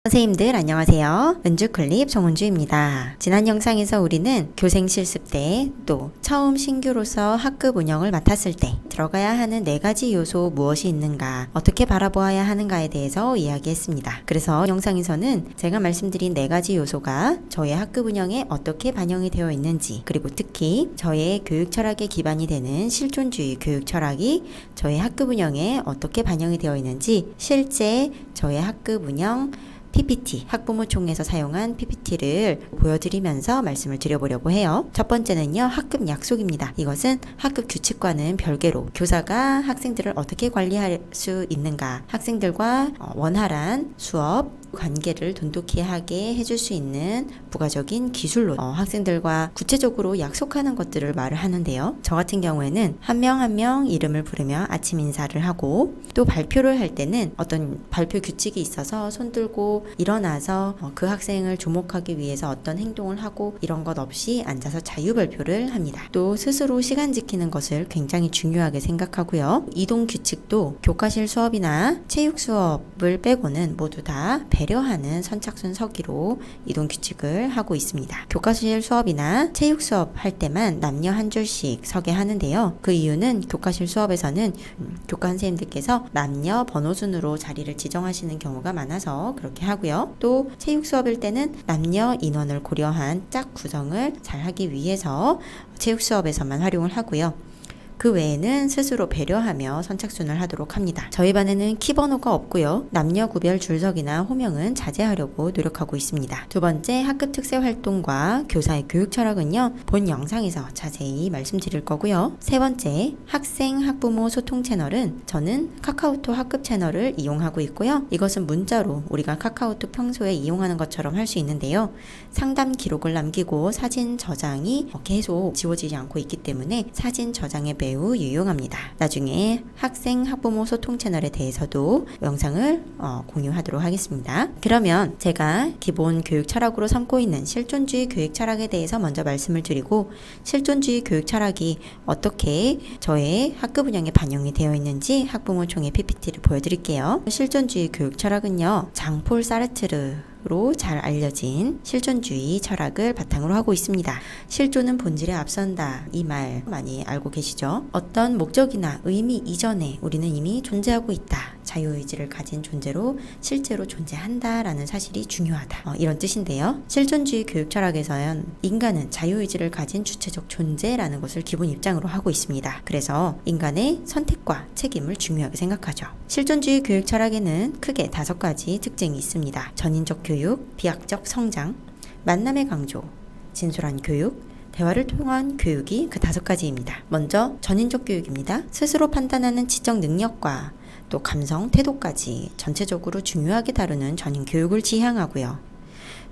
선생님들 안녕하세요. 은주클립 송은주입니다. 지난 영상에서 우리는 교생 실습 때 또 처음 신규로서 학급 운영을 맡았을 때 들어가야 하는 4가지 요소 무엇이 있는가, 어떻게 바라보아야 하는가에 대해서 이야기했습니다. 그래서 영상에서는 제가 말씀드린 4가지 요소가 저의 학급 운영에 어떻게 반영이 되어 있는지, 그리고 특히 저의 교육 철학에 기반이 되는 실존주의 교육 철학이 저의 학급 운영에 어떻게 반영이 되어 있는지 실제 저의 학급 운영 PPT, 학부모총회에서 사용한 PPT를 보여드리면서 말씀을 드려보려고 해요. 첫 번째는요, 학급 약속입니다. 이것은 학급 규칙과는 별개로 교사가 학생들을 어떻게 관리할 수 있는가, 학생들과 원활한 수업, 관계를 돈독히 하게 해줄 수 있는 부가적인 기술로 학생들과 구체적으로 약속하는 것들을 말을 하는데요. 저 같은 경우에는 한 명 한 명 이름을 부르며 아침 인사를 하고, 또 발표를 할 때는 어떤 발표 규칙이 있어서 손 들고 일어나서 그 학생을 주목하기 위해서 어떤 행동을 하고 이런 것 없이 앉아서 자유 발표를 합니다. 또 스스로 시간 지키는 것을 굉장히 중요하게 생각하고요. 이동 규칙도 교과실 수업이나 체육 수업을 빼고는 모두 다 배려하는 선착순 서기로 이동 규칙을 하고 있습니다. 교과실 수업이나 체육 수업 할 때만 남녀 한 줄씩 서게 하는데요. 그 이유는 교과실 수업에서는 교과 선생님들께서 남녀 번호 순으로 자리를 지정하시는 경우가 많아서 그렇게 하고요. 또 체육 수업일 때는 남녀 인원을 고려한 짝 구성을 잘 하기 위해서 체육 수업에서만 활용을 하고요. 그 외에는 스스로 배려하며 선착순을 하도록 합니다. 저희 반에는 키번호가 없고요. 남녀 구별 줄석이나 호명은 자제하려고 노력하고 있습니다. 두 번째, 학급 특색 활동과 교사의 교육 철학은요, 본 영상에서 자세히 말씀드릴 거고요. 세 번째, 학생 학부모 소통 채널은 저는 카카오톡 학급 채널을 이용하고 있고요. 이것은 문자로 우리가 카카오톡 평소에 이용하는 것처럼 할 수 있는데요. 상담 기록을 남기고 사진 저장이 계속 지워지지 않고 있기 때문에 사진 저장에 매우 유용합니다. 나중에 학생 학부모 소통 채널에 대해서도 영상을 공유하도록 하겠습니다. 그러면 제가 기본 교육 철학으로 삼고 있는 실존주의 교육 철학에 대해서 먼저 말씀을 드리고, 실존주의 교육 철학이 어떻게 저의 학급 운영에 반영이 되어 있는지 학부모총회 PPT를 보여드릴게요. 실존주의 교육 철학은요, 장폴 사르트르 로 잘 알려진 실존주의 철학을 바탕으로 하고 있습니다. 실존은 본질에 앞선다, 이 말 많이 알고 계시죠? 어떤 목적이나 의미 이전에 우리는 이미 존재하고 있다, 자유의지를 가진 존재로 실제로 존재한다 라는 사실이 중요하다, 이런 뜻인데요. 실존주의 교육 철학에서는 인간은 자유의지를 가진 주체적 존재라는 것을 기본 입장으로 하고 있습니다. 그래서 인간의 선택과 책임을 중요하게 생각하죠. 실존주의 교육 철학에는 크게 5가지 특징이 있습니다. 전인적 교육, 비약적 성장, 만남의 강조, 진솔한 교육, 대화를 통한 교육이 그 5가지입니다. 먼저 전인적 교육입니다. 스스로 판단하는 지적 능력과 또 감성, 태도까지 전체적으로 중요하게 다루는 전인 교육을 지향하고요.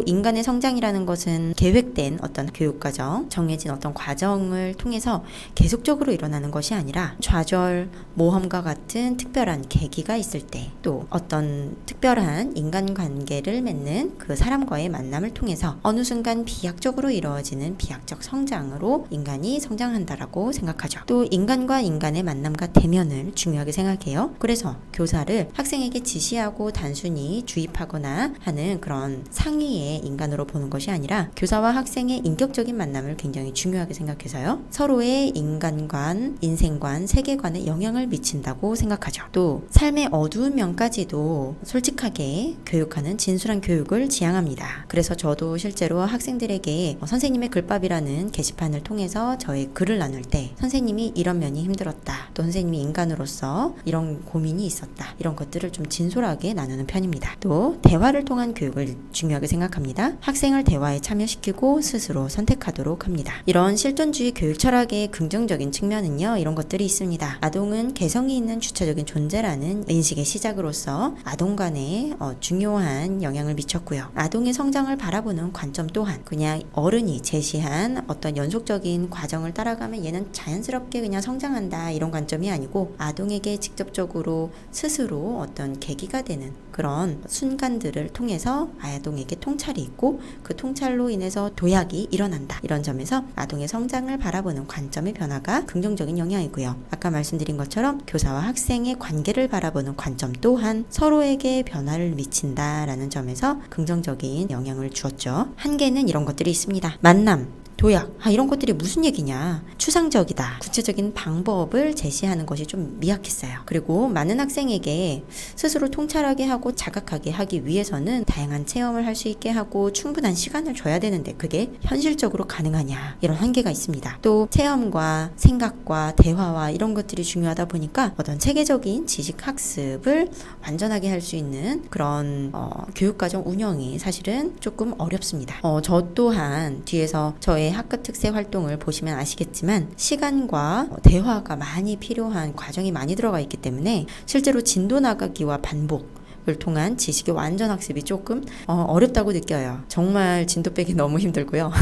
인간의 성장이라는 것은 계획된 어떤 교육과정, 정해진 어떤 과정을 통해서 계속적으로 일어나는 것이 아니라 좌절, 모험과 같은 특별한 계기가 있을 때, 또 어떤 특별한 인간관계를 맺는 그 사람과의 만남을 통해서 어느 순간 비약적으로 이루어지는 비약적 성장으로 인간이 성장한다라고 생각하죠. 또 인간과 인간의 만남과 대면을 중요하게 생각해요. 그래서 교사를 학생에게 지시하고 단순히 주입하거나 하는 그런 상위의 인간으로 보는 것이 아니라 교사와 학생의 인격적인 만남을 굉장히 중요하게 생각해서요, 서로의 인간관, 인생관, 세계관에 영향을 미친다고 생각하죠. 또 삶의 어두운 면까지도 솔직하게 교육하는 진솔한 교육을 지향합니다. 그래서 저도 실제로 학생들에게 선생님의 글밥이라는 게시판을 통해서 저의 글을 나눌 때, 선생님이 이런 면이 힘들었다, 또 선생님이 인간으로서 이런 고민이 있었다, 이런 것들을 좀 진솔하게 나누는 편입니다. 또 대화를 통한 교육을 중요하게 생각합니다. 학생을 대화에 참여시키고 스스로 선택하도록 합니다. 이런 실존주의 교육 철학의 긍정적인 측면은요, 이런 것들이 있습니다. 아동은 개성이 있는 주체적인 존재라는 인식의 시작으로서 아동 간에 중요한 영향을 미쳤고요. 아동의 성장을 바라보는 관점 또한 그냥 어른이 제시한 어떤 연속적인 과정을 따라가면 얘는 자연스럽게 그냥 성장한다, 이런 관점이 아니고 아동에게 직접적으로 스스로 어떤 계기가 되는 그런 순간들을 통해서 아동에게 통찰이 있고 그 통찰로 인해서 도약이 일어난다. 이런 점에서 아동의 성장을 바라보는 관점의 변화가 긍정적인 영향이고요. 아까 말씀드린 것처럼 교사와 학생의 관계를 바라보는 관점 또한 서로에게 변화를 미친다라는 점에서 긍정적인 영향을 주었죠. 한계는 이런 것들이 있습니다. 만남, 도약, 이런 것들이 무슨 얘기냐, 추상적이다, 구체적인 방법을 제시하는 것이 좀 미약했어요. 그리고 많은 학생에게 스스로 통찰하게 하고 자각하게 하기 위해서는 다양한 체험을 할 수 있게 하고 충분한 시간을 줘야 되는데 그게 현실적으로 가능하냐, 이런 한계가 있습니다. 또 체험과 생각과 대화와 이런 것들이 중요하다 보니까 어떤 체계적인 지식 학습을 완전하게 할 수 있는 그런 교육과정 운영이 사실은 조금 어렵습니다. 저 또한 뒤에서 저의 학급 특색 활동을 보시면 아시겠지만 시간과 대화가 많이 필요한 과정이 많이 들어가 있기 때문에 실제로 진도 나가기와 반복을 통한 지식의 완전 학습이 조금 어렵다고 느껴요. 정말 진도 빼기 너무 힘들고요.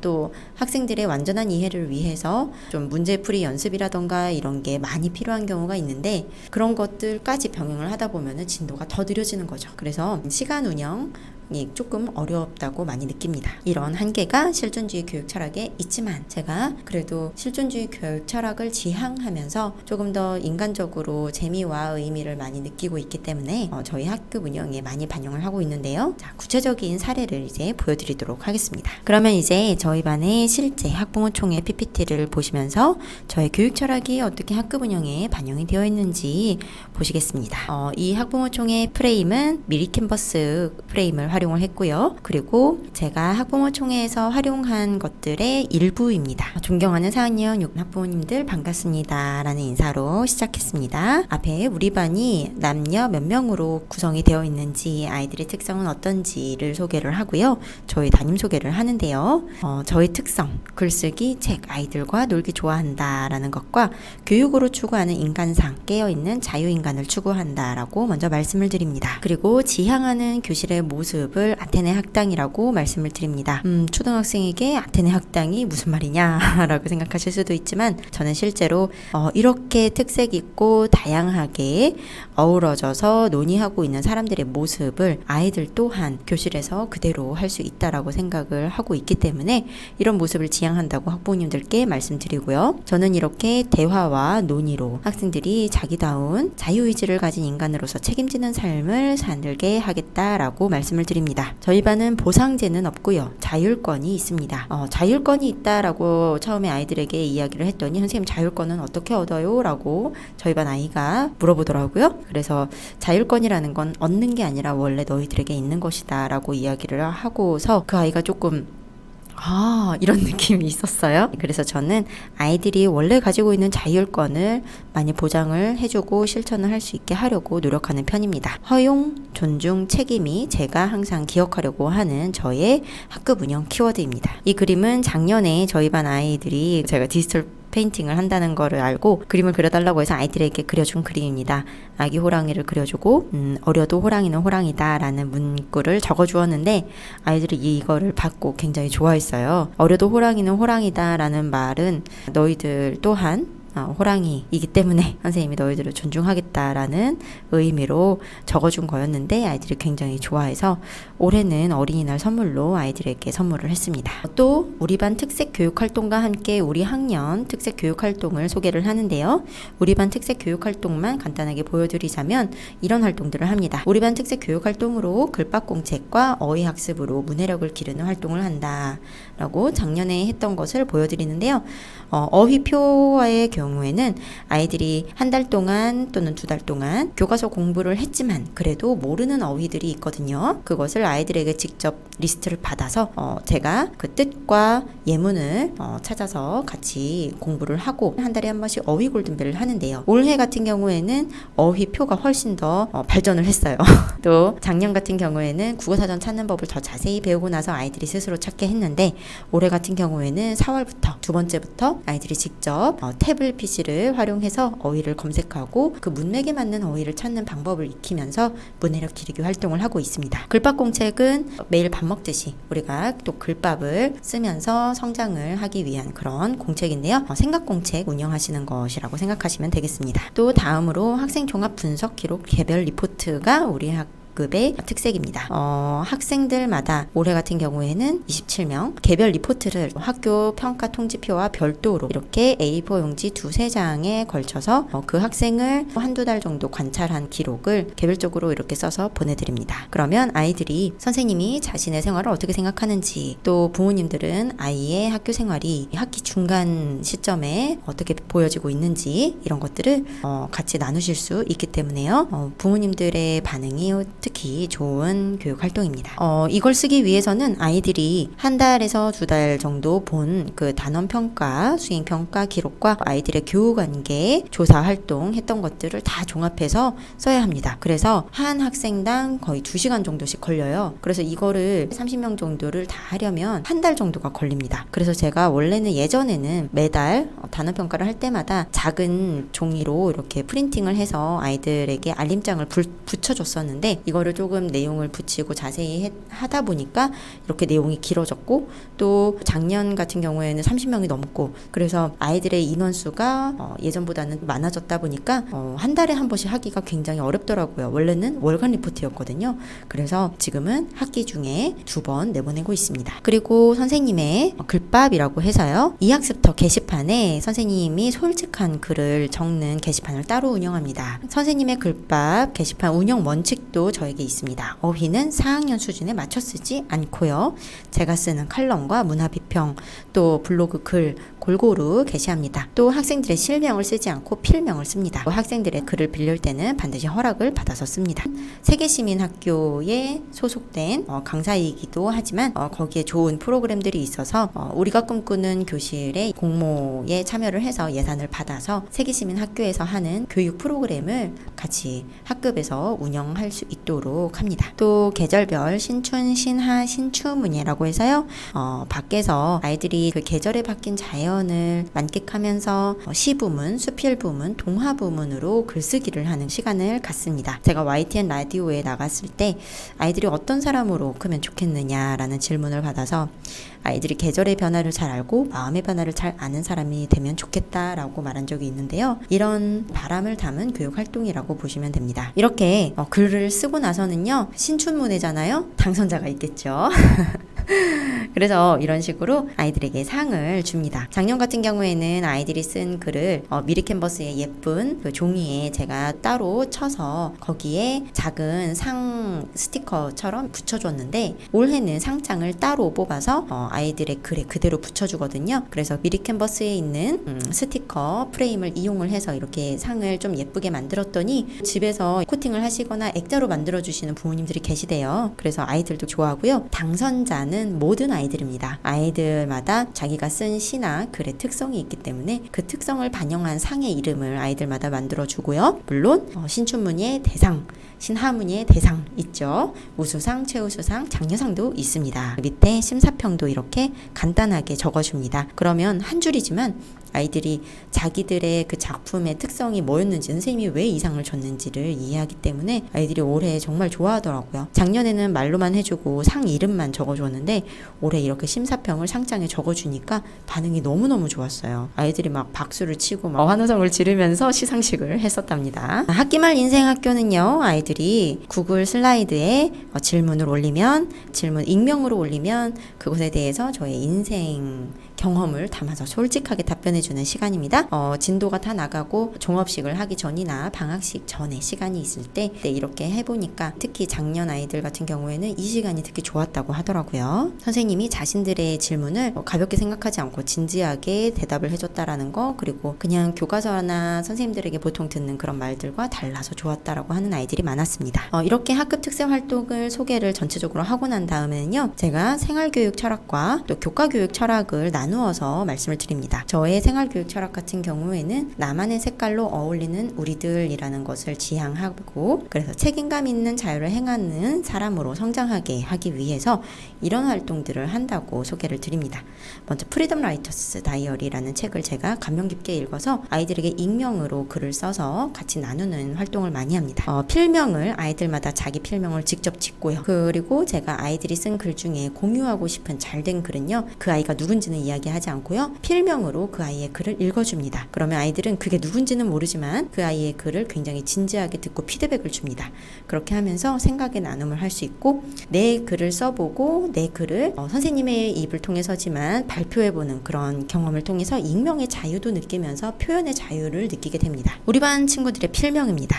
또 학생들의 완전한 이해를 위해서 좀 문제풀이 연습이라던가 이런 게 많이 필요한 경우가 있는데 그런 것들까지 병행을 하다 보면 진도가 더 느려지는 거죠. 그래서 시간 운영 조금 어렵다고 많이 느낍니다. 이런 한계가 실존주의 교육 철학에 있지만 제가 그래도 실존주의 교육 철학을 지향하면서 조금 더 인간적으로 재미와 의미를 많이 느끼고 있기 때문에 저희 학급 운영에 많이 반영을 하고 있는데요. 자, 구체적인 사례를 이제 보여드리도록 하겠습니다. 그러면 이제 저희 반의 실제 학부모 총회 PPT를 보시면서 저의 교육 철학이 어떻게 학급 운영에 반영이 되어 있는지 보시겠습니다. 이 학부모 총회 프레임은 미리 캔버스 프레임을 활용을 했고요. 그리고 제가 학부모 총회에서 활용한 것들의 일부입니다. 존경하는 4학년 6 학부모님들 반갑습니다 라는 인사로 시작했습니다. 앞에 우리 반이 남녀 몇 명으로 구성이 되어 있는지, 아이들의 특성은 어떤지를 소개를 하고요. 저희 담임 소개를 하는데요. 저희 특성, 글쓰기, 책, 아이들과 놀기 좋아한다 라는 것과 교육으로 추구하는 인간상, 깨어있는 자유인간을 추구한다 라고 먼저 말씀을 드립니다. 그리고 지향하는 교실의 모습을 아테네 학당이라고 말씀을 드립니다. 초등학생에게 아테네 학당이 무슨 말이냐 라고 생각하실 수도 있지만 저는 실제로 이렇게 특색 있고 다양하게 어우러져서 논의하고 있는 사람들의 모습을 아이들 또한 교실에서 그대로 할 수 있다라고 생각을 하고 있기 때문에 이런 모습을 지향한다고 학부모님들께 말씀드리고요. 저는 이렇게 대화와 논의로 학생들이 자기다운 자유의지를 가진 인간으로서 책임지는 삶을 살게 하겠다라고 말씀을 드립니다. 저희 반은 보상제는 없고요. 자율권이 있습니다. 자율권이 있다라고 처음에 아이들에게 이야기를 했더니 선생님 자율권은 어떻게 얻어요? 라고 저희 반 아이가 물어보더라고요. 그래서 자율권이라는 건 얻는 게 아니라 원래 너희들에게 있는 것이다 라고 이야기를 하고서 그 아이가 조금 이런 느낌이 있었어요. 그래서 저는 아이들이 원래 가지고 있는 자율권을 많이 보장을 해주고 실천을 할 수 있게 하려고 노력하는 편입니다. 허용, 존중, 책임이 제가 항상 기억하려고 하는 저의 학급 운영 키워드입니다. 이 그림은 작년에 저희 반 아이들이 제가 디지털 페인팅을 한다는 거를 알고 그림을 그려달라고 해서 아이들에게 그려준 그림입니다. 아기 호랑이를 그려주고 어려도 호랑이는 호랑이다 라는 문구를 적어주었는데 아이들이 이거를 받고 굉장히 좋아했어요. 어려도 호랑이는 호랑이다 라는 말은 너희들 또한 호랑이이기 때문에 선생님이 너희들을 존중하겠다라는 의미로 적어준 거였는데 아이들이 굉장히 좋아해서 올해는 어린이날 선물로 아이들에게 선물을 했습니다. 또 우리 반 특색 교육활동과 함께 우리 학년 특색 교육활동을 소개를 하는데요. 우리 반 특색 교육활동만 간단하게 보여드리자면 이런 활동들을 합니다. 우리 반 특색 교육활동으로 글밥공책과 어휘학습으로 문해력을 기르는 활동을 한다 라고 작년에 했던 것을 보여드리는데요. 어휘표의 경우에는 아이들이 한 달 동안 또는 2달 동안 교과서 공부를 했지만 그래도 모르는 어휘들이 있거든요. 그것을 아이들에게 직접 리스트를 받아서 제가 그 뜻과 예문을 찾아서 같이 공부를 하고 한 달에 한 번씩 어휘 골든벨을 하는데요. 올해 같은 경우에는 어휘표가 훨씬 더 발전을 했어요. 또 작년 같은 경우에는 국어사전 찾는 법을 더 자세히 배우고 나서 아이들이 스스로 찾게 했는데 올해 같은 경우에는 4월부터 두 번째부터 아이들이 직접 태블릿 PC를 활용해서 어휘를 검색하고 그 문맥에 맞는 어휘를 찾는 방법을 익히면서 문해력 기르기 활동을 하고 있습니다. 글밥공책은 매일 밥 먹듯이 우리가 또 글밥을 쓰면서 성장을 하기 위한 그런 공책인데요. 생각공책 운영하시는 것이라고 생각하시면 되겠습니다. 또 다음으로 학생 종합 분석 기록 개별 리포트가 우리 학급의 특색입니다. 학생들마다 올해 같은 경우에는 27명, 개별 리포트를 학교 평가 통지표와 별도로 이렇게 A4 용지 2-3장에 걸쳐서 그 학생을 한두 달 정도 관찰한 기록을 개별적으로 이렇게 써서 보내드립니다. 그러면 아이들이 선생님이 자신의 생활을 어떻게 생각하는지, 또 부모님들은 아이의 학교 생활이 학기 중간 시점에 어떻게 보여지고 있는지 이런 것들을 같이 나누실 수 있기 때문에요. 부모님들의 반응이 특히 좋은 교육 활동입니다. 이걸 쓰기 위해서는 아이들이 한 달에서 2달 정도 본 그 단원 평가, 수행 평가 기록과 아이들의 교우 관계 조사 활동 했던 것들을 다 종합해서 써야 합니다. 그래서 한 학생당 거의 2시간 정도씩 걸려요. 그래서 이거를 30명 정도를 다 하려면 한 달 정도가 걸립니다. 그래서 제가 원래는 예전에는 매달 단원 평가를 할 때마다 작은 종이로 이렇게 프린팅을 해서 아이들에게 알림장을 붙여줬었는데, 이거를 조금 내용을 붙이고 자세히 하다 보니까 이렇게 내용이 길어졌고, 또 작년 같은 경우에는 30명이 넘고, 그래서 아이들의 인원수가 예전보다는 많아졌다 보니까 한 달에 한 번씩 하기가 굉장히 어렵더라고요. 원래는 월간 리포트였거든요. 그래서 지금은 학기 중에 2번 내보내고 있습니다. 그리고 선생님의 글밥이라고 해서요, 이학습터 게시판에 선생님이 솔직한 글을 적는 게시판을 따로 운영합니다. 선생님의 글밥 게시판 운영 원칙도 저에게 있습니다. 어휘는 4학년 수준에 맞춰 쓰지 않고요, 제가 쓰는 칼럼과 문화 비평, 또 블로그 글 골고루 게시합니다. 또 학생들의 실명을 쓰지 않고 필명을 씁니다. 학생들의 글을 빌릴 때는 반드시 허락을 받아서 씁니다. 세계시민학교에 소속된 강사이기도 하지만 거기에 좋은 프로그램들이 있어서 우리가 꿈꾸는 교실의 공모에 참여를 해서 예산을 받아서 세계시민학교에서 하는 교육 프로그램을 같이 학급에서 운영할 수 있도록 합니다. 또 계절별 신춘, 신하, 신추문예라고 해서요, 밖에서 아이들이 그 계절에 바뀐 자연을 만끽하면서 시부문, 수필부문, 동화부문으로 글쓰기를 하는 시간을 갖습니다. 제가 YTN 라디오에 나갔을 때 아이들이 어떤 사람으로 크면 좋겠느냐라는 질문을 받아서 아이들이 계절의 변화를 잘 알고 마음의 변화를 잘 아는 사람이 되면 좋겠다라고 말한 적이 있는데요. 이런 바람을 담은 교육 활동이라고 보시면 됩니다. 이렇게 글을 쓰고 나서는요, 신춘문예잖아요. 당선자가 있겠죠. 그래서 이런 식으로 아이들에게 상을 줍니다. 작년 같은 경우에는 아이들이 쓴 글을 미리 캔버스의 예쁜 그 종이에 제가 따로 쳐서 거기에 작은 상 스티커처럼 붙여줬는데, 올해는 상장을 따로 뽑아서 아이들의 글에 그대로 붙여주거든요. 그래서 미리 캔버스에 있는 스티커 프레임을 이용을 해서 이렇게 상을 좀 예쁘게 만들었더니 집에서 코팅을 하시거나 액자로 만들어주시는 부모님들이 계시대요. 그래서 아이들도 좋아하고요. 당선자는 모든 아이들입니다. 아이들마다 자기가 쓴 시나 글의 특성이 있기 때문에 그 특성을 반영한 상의 이름을 아이들마다 만들어주고요. 물론 신춘문예 대상, 신하문예 대상 있죠. 우수상, 최우수상, 장려상도 있습니다. 밑에 심사평도 이렇게 간단하게 적어줍니다. 그러면 한 줄이지만 아이들이 자기들의 그 작품의 특성이 뭐였는지, 선생님이 왜 이 상을 줬는지를 이해하기 때문에 아이들이 올해 정말 좋아하더라고요. 작년에는 말로만 해주고 상 이름만 적어줬는데 올해 이렇게 심사평을 상장에 적어주니까 반응이 너무너무 좋았어요. 아이들이 막 박수를 치고 막 환호성을 지르면서 시상식을 했었답니다. 학기말 인생학교는요, 아이들이 구글 슬라이드에 질문을 올리면, 질문 익명으로 올리면 그것에 대해서 저의 인생 경험을 담아서 솔직하게 답변해주는 시간입니다. 진도가 다 나가고 종업식을 하기 전이나 방학식 전에 시간이 있을 때 이렇게 해보니까 특히 작년 아이들 같은 경우에는 이 시간이 특히 좋았다고 하더라고요. 선생님이 자신들의 질문을 가볍게 생각하지 않고 진지하게 대답을 해줬다라는 거, 그리고 그냥 교과서나 선생님들에게 보통 듣는 그런 말들과 달라서 좋았다라고 하는 아이들이 많았습니다. 이렇게 학급 특색 활동을 소개를 전체적으로 하고 난 다음에는요, 제가 생활교육 철학과 또 교과교육 철학을 나누어서 말씀을 드립니다. 저의 생활교육 철학 같은 경우에는 나만의 색깔로 어울리는 우리들이라는 것을 지향하고, 그래서 책임감 있는 자유를 행하는 사람으로 성장하게 하기 위해서 이런 이런 활동들을 한다고 소개를 드립니다. 먼저 프리덤 라이터스 다이어리라는 책을 제가 감명 깊게 읽어서 아이들에게 익명으로 글을 써서 같이 나누는 활동을 많이 합니다. 필명을 아이들마다 자기 필명을 직접 짓고요. 그리고 제가 아이들이 쓴 글 중에 공유하고 싶은 잘된 글은요, 그 아이가 누군지는 이야기하지 않고요, 필명으로 그 아이의 글을 읽어줍니다. 그러면 아이들은 그게 누군지는 모르지만 그 아이의 글을 굉장히 진지하게 듣고 피드백을 줍니다. 그렇게 하면서 생각의 나눔을 할 수 있고, 내 글을 써보고 내 글을 선생님의 입을 통해서지만 발표해보는 그런 경험을 통해서 익명의 자유도 느끼면서 표현의 자유를 느끼게 됩니다. 우리 반 친구들의 필명입니다.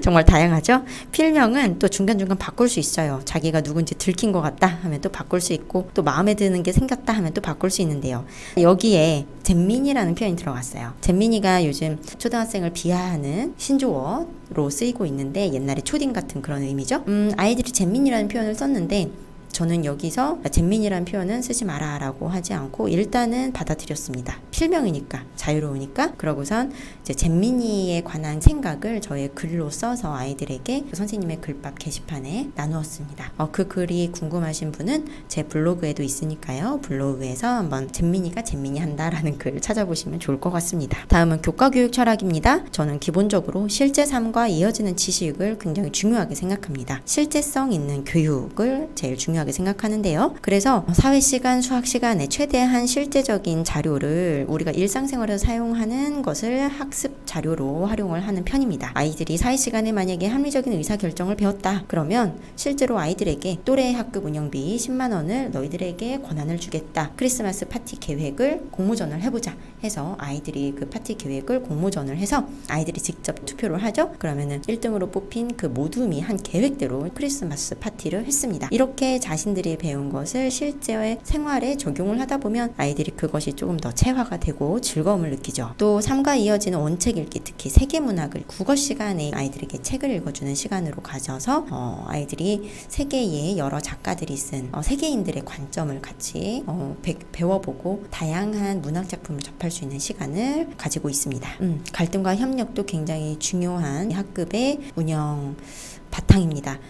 정말 다양하죠? 필명은 또 중간중간 바꿀 수 있어요. 자기가 누군지 들킨 것 같다 하면 또 바꿀 수 있고, 또 마음에 드는 게 생겼다 하면 또 바꿀 수 있는데요. 여기에 잼민이라는 표현이 들어갔어요. 잼민이가 요즘 초등학생을 비하하는 신조어로 쓰이고 있는데, 옛날에 초딩 같은 그런 의미죠. 아이들이 잼민이라는 표현을 썼는데, 저는 여기서 잼민이라는 표현은 쓰지 마라 라고 하지 않고 일단은 받아들였습니다. 필명이니까, 자유로우니까. 그러고선 이제 잼민이에 관한 생각을 저의 글로 써서 아이들에게 선생님의 글밥 게시판에 나누었습니다. 그 글이 궁금하신 분은 제 블로그에도 있으니까요, 블로그에서 한번 잼민이가 잼민이 한다라는 글을 찾아보시면 좋을 것 같습니다. 다음은 교과교육 철학입니다. 저는 기본적으로 실제 삶과 이어지는 지식을 굉장히 중요하게 생각합니다. 실제성 있는 교육을 제일 중요하게 생각하는데요. 그래서 사회시간, 수학시간에 최대한 실제적인 자료를 우리가 일상생활에서 사용하는 것을 학습 자료로 활용을 하는 편입니다. 아이들이 사회시간에 만약에 합리적인 의사결정을 배웠다 그러면 실제로 아이들에게 또래 학급 운영비 10만 원을 너희들에게 권한을 주겠다, 크리스마스 파티 계획을 공모전을 해보자 해서 아이들이 그 파티 계획을 공모전을 해서 아이들이 직접 투표를 하죠. 그러면은 1등으로 뽑힌 그 모둠이 한 계획대로 크리스마스 파티를 했습니다. 이렇게 자신들이 배운 것을 실제 생활에 적용을 하다 보면 아이들이 그것이 조금 더 체화가 되고 즐거움을 느끼죠. 또 삶과 이어지는 원책 읽기, 특히 세계문학을 국어 시간에 아이들에게 책을 읽어주는 시간으로 가져서 아이들이 세계의 여러 작가들이 쓴 세계인들의 관점을 같이 배워보고 다양한 문학 작품을 접할 수 있는 시간을 가지고 있습니다. 갈등과 협력도 굉장히 중요한 학급의 운영 바탕입니다.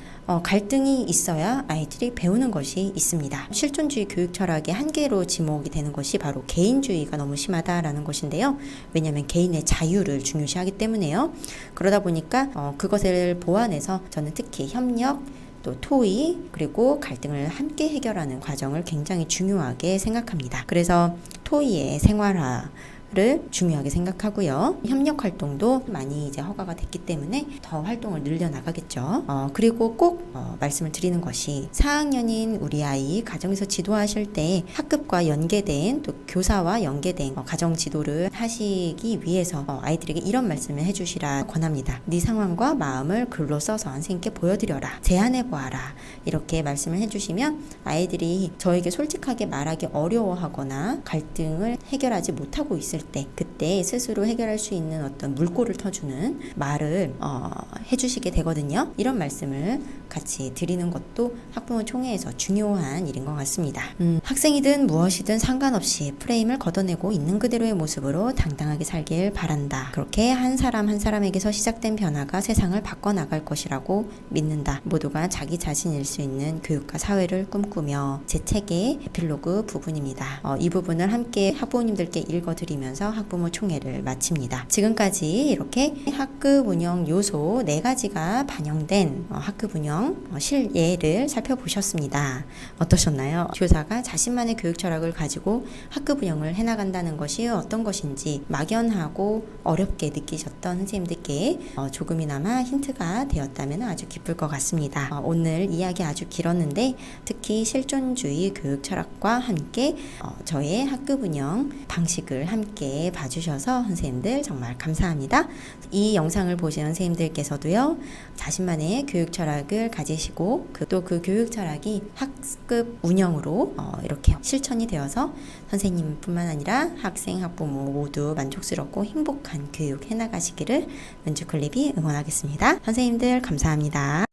갈등이 있어야 아이들이 배우는 것이 있습니다. 실존주의 교육 철학의 한계로 지목이 되는 것이 바로 개인주의가 너무 심하다라는 것인데요. 왜냐하면 개인의 자유를 중요시하기 때문에요. 그러다 보니까 그것을 보완해서 저는 특히 협력, 또 토의, 그리고 갈등을 함께 해결하는 과정을 굉장히 중요하게 생각합니다. 그래서 토의의 생활화 를 중요하게 생각하고요. 협력 활동도 많이 이제 허가가 됐기 때문에 더 활동을 늘려나가겠죠. 그리고 꼭 말씀을 드리는 것이 4학년인 우리 아이 가정에서 지도하실 때 학급과 연계된, 또 교사와 연계된 가정 지도를 하시기 위해서 아이들에게 이런 말씀을 해주시라 권합니다. 네 상황과 마음을 글로 써서 선생님께 보여드려라, 제안해보아라, 이렇게 말씀을 해주시면 아이들이 저에게 솔직하게 말하기 어려워하거나 갈등을 해결하지 못하고 있을 때, 그때 스스로 해결할 수 있는 어떤 물꼬를 터주는 말을 해주시게 되거든요. 이런 말씀을 같이 드리는 것도 학부모 총회에서 중요한 일인 것 같습니다. 학생이든 무엇이든 상관없이 프레임을 걷어내고 있는 그대로의 모습으로 당당하게 살길 바란다. 그렇게 한 사람 한 사람에게서 시작된 변화가 세상을 바꿔나갈 것이라고 믿는다. 모두가 자기 자신일 수 있는 교육과 사회를 꿈꾸며, 제 책의 에필로그 부분입니다. 이 부분을 함께 학부모님들께 읽어드리면서 학부모 총회를 마칩니다. 지금까지 이렇게 학급 운영 요소 4가지가 반영된 학급 운영 실예를 살펴보셨습니다. 어떠셨나요? 교사가 자신만의 교육 철학을 가지고 학급 운영을 해나간다는 것이 어떤 것인지 막연하고 어렵게 느끼셨던 선생님들께 조금이나마 힌트가 되었다면 아주 기쁠 것 같습니다. 오늘 이야기 아주 길었는데 특히 실존주의 교육 철학과 함께 저의 학급 운영 방식을 함께 봐주셔서 선생님들 정말 감사합니다. 이 영상을 보시는 선생님들께서도요, 자신만의 교육 철학을 가지시고 또 그 교육 철학이 학급 운영으로 이렇게 실천이 되어서 선생님뿐만 아니라 학생, 학부모 모두 만족스럽고 행복한 교육 해나가시기를 은주클립이 응원하겠습니다. 선생님들 감사합니다.